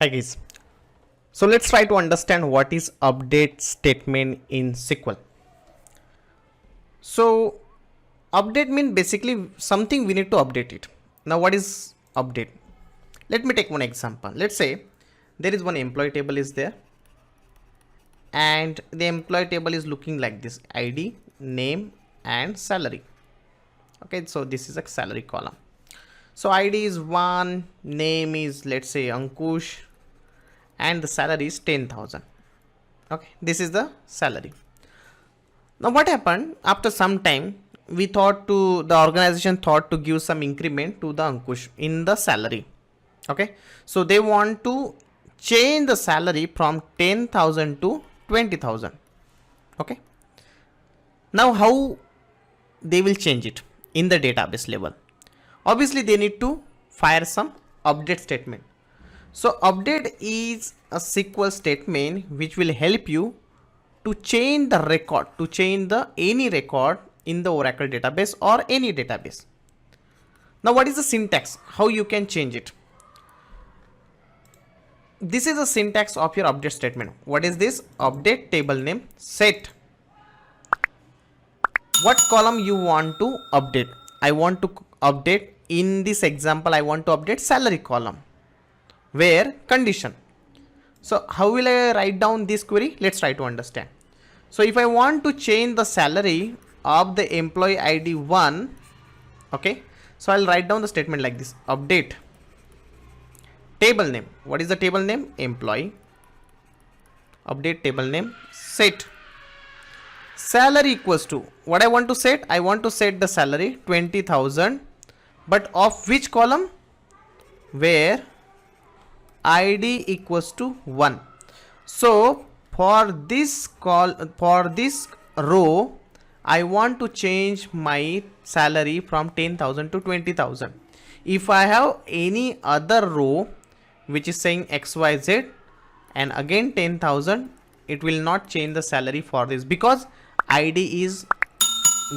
Hi guys, so let's try to understand what is update statement in SQL. So update means basically something we need to update it. Now what is update? Let me take one example. Let's say there is one employee table is there and the employee table is looking like this: ID, name and salary. Okay, so this is a salary column. So ID is 1, name is let's say Ankush, and the salary is 10,000. Okay, this is the salary. Now what happened, after some time the organization thought to give some increment to the Ankush in the salary. Okay, so they want to change the salary from 10,000 to 20,000. Okay, now how they will change it in the database level? Obviously they need to fire some update statement. So update is a SQL statement which will help you to change the record, to change the any record in the Oracle database or any database. Now what is the syntax? How you can change it? This is the syntax of your update statement. What is this? Update table name set. What column you want to update? I want to update, in this example I want to update salary column, where condition. So how will I write down this query? Let's try to understand. So if I want to change the salary of the employee ID 1, okay, so I'll write down the statement like this: update table name. What is the table name? Employee. Update table name set. Salary equals to, what I want to set? I want to set the salary 20,000, but of which column? Where ID equals to 1. So for this row I want to change my salary from 10,000 to 20,000. If I have any other row which is saying XYZ and again 10,000, it will not change the salary for this, because ID is,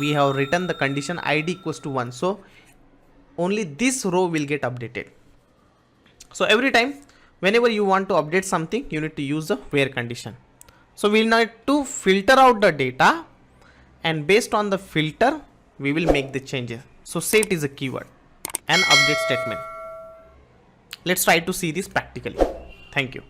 we have written the condition ID equals to 1, so only this row will get updated. So every time whenever you want to update something, you need to use the where condition. So we'll need to filter out the data, and based on the filter we will make the changes. So set is a keyword and update statement. Let's try to see this practically. Thank you.